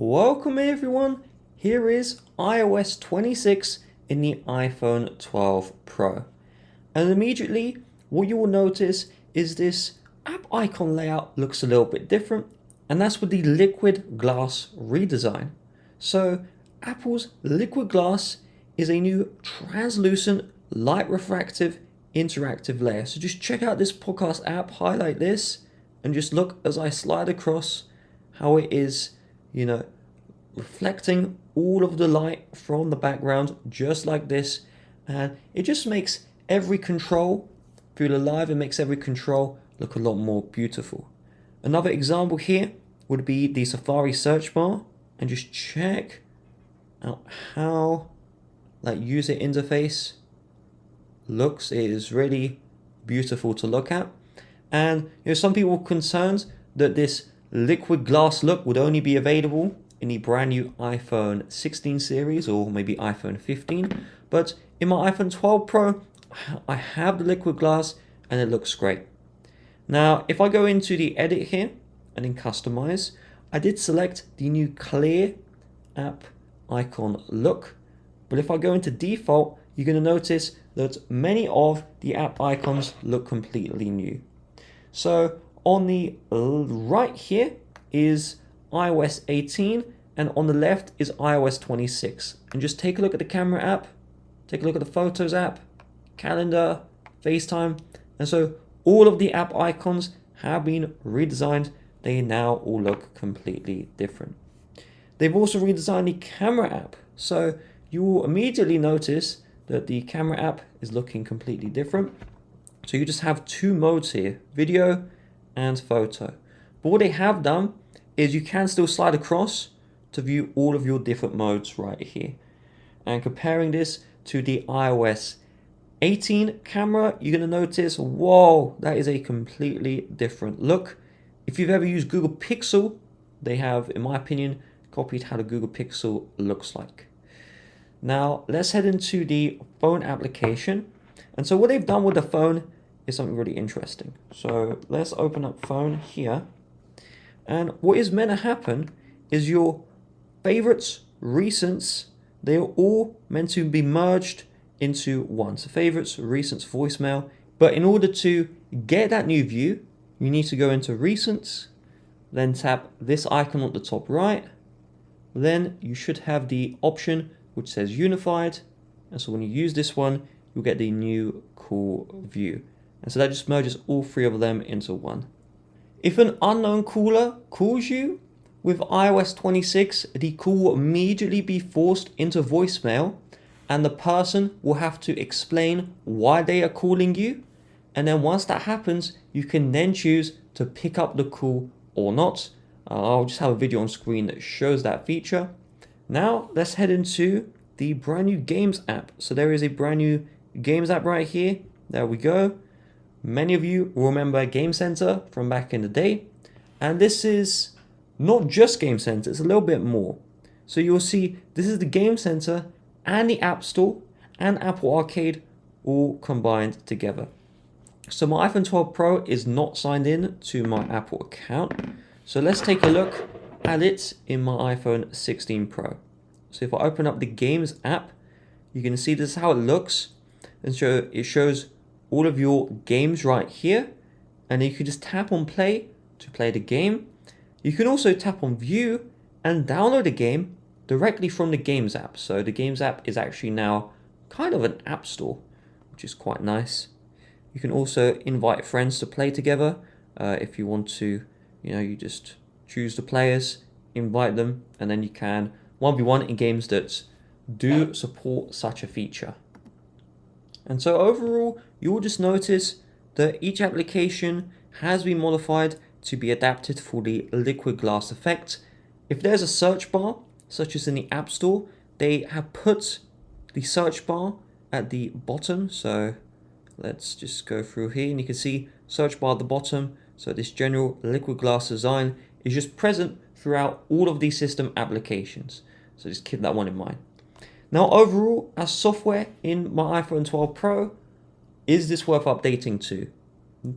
Welcome everyone, here is iOS 26 in the iPhone 12 Pro. And immediately what you will notice is this app icon layout looks a little bit different, and that's with the liquid glass redesign. So Apple's liquid glass is a new translucent, light refractive, interactive layer. So just check out this podcast app, highlight this, and just look as I slide across how it is, reflecting all of the light from the background just like this, and it just makes every control feel alive. It makes every control look a lot more beautiful. Another example here would be the Safari search bar, and just check out how that user interface looks. It is really beautiful to look at. And some people were concerned that this liquid glass look would only be available in the brand new iPhone 16 series or maybe iPhone 15, but in my iPhone 12 Pro I have the liquid glass and it looks great. Now if I go into the edit here and in customize, I did select the new clear app icon look, but if I go into default, you're going to notice that many of the app icons look completely new. So on the right here is iOS 18, and on the left is iOS 26. And just take a look at the camera app, take a look at the photos app, calendar, FaceTime, and so all of the app icons have been redesigned. They now all look completely different. They've also redesigned the camera app, so you will immediately notice that the camera app is looking completely different. So you just have two modes here, video and photo. But what they have done is you can still slide across to view all of your different modes right here. And comparing this to the iOS 18 camera, you're going to notice, whoa, that is a completely different look. If you've ever used Google Pixel, they have, in my opinion, copied how the Google Pixel looks like. Now let's head into the phone application. And so what they've done with the phone is something really interesting. So let's open up phone here. And what is meant to happen is your favorites, recents, they are all meant to be merged into one. So favorites, recents, voicemail. But in order to get that new view, you need to go into recents, then tap this icon at the top right. Then you should have the option which says unified. And so when you use this one, you'll get the new cool view. And so that just merges all three of them into one. If an unknown caller calls you with iOS 26, the call will immediately be forced into voicemail, and the person will have to explain why they are calling you. And then once that happens, you can then choose to pick up the call or not. I'll just have a video on screen that shows that feature. Now let's head into the brand new Games app. So there is a brand new Games app right here. There we go. Many of you will remember Game Center from back in the day. And this is not just Game Center, it's a little bit more. So you'll see this is the Game Center and the App Store and Apple Arcade all combined together. So my iPhone 12 Pro is not signed in to my Apple account. So let's take a look at it in my iPhone 16 Pro. So if I open up the Games app, you can see this is how it looks. And so it shows all of your games right here, and you can just tap on play to play the game. You can also tap on view and download the game directly from the Games app. So the Games app is actually now kind of an app store, which is quite nice. You can also invite friends to play together. If you want to, you just choose the players, invite them, and then you can 1v1 in games that do support such a feature. And so overall, you will just notice that each application has been modified to be adapted for the liquid glass effect. If there's a search bar, such as in the App Store, they have put the search bar at the bottom. So let's just go through here, and you can see search bar at the bottom. So this general liquid glass design is just present throughout all of these system applications. So just keep that one in mind. Now overall, as software in my iPhone 12 Pro, is this worth updating to?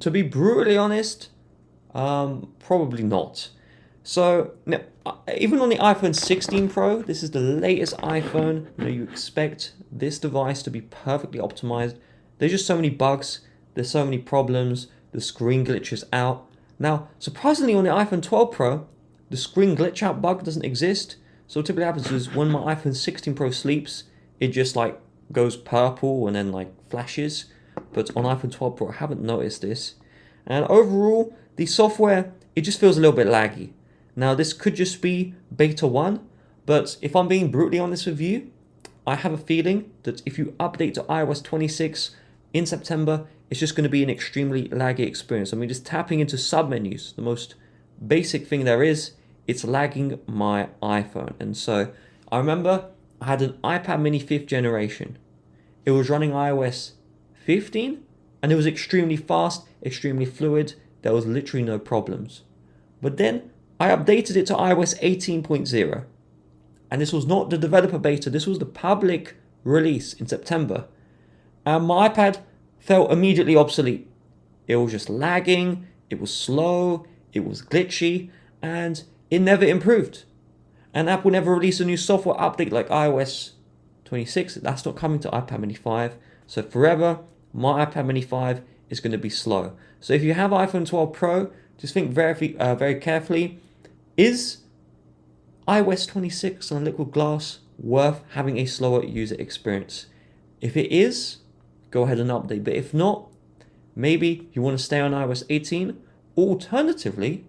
To be brutally honest, probably not. So now, even on the iPhone 16 Pro, this is the latest iPhone. You expect this device to be perfectly optimized. There's just so many bugs. There's so many problems. The screen glitches out. Now, surprisingly, on the iPhone 12 Pro, the screen glitch out bug doesn't exist. So what typically happens is when my iPhone 16 Pro sleeps, it just like goes purple and then like flashes. But on iPhone 12 Pro, I haven't noticed this. And overall, the software, it just feels a little bit laggy. Now, this could just be beta 1, but if I'm being brutally honest with you, I have a feeling that if you update to iOS 26 in September, it's just going to be an extremely laggy experience. I mean, just tapping into submenus, the most basic thing there is, it's lagging my iPhone. And so I remember I had an iPad mini 5th generation. It was running iOS 15 and it was extremely fast, extremely fluid. There was literally no problems. But then I updated it to iOS 18.0. And this was not the developer beta, this was the public release in September. And my iPad felt immediately obsolete. It was just lagging, it was slow, it was glitchy, and it never improved. And Apple never released a new software update like iOS 26. That's not coming to iPad mini 5. So forever, my iPad mini 5 is going to be slow. So if you have iPhone 12 Pro, just think very carefully. Is iOS 26 on liquid glass worth having a slower user experience? If it is, go ahead and update. But if not, maybe you want to stay on iOS 18. Alternatively,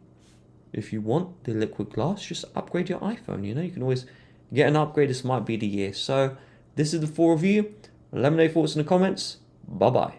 if you want the liquid glass, just upgrade your iPhone. You can always get an upgrade. This might be the year. So this is the full review. Let me know your thoughts in the comments. Bye-bye.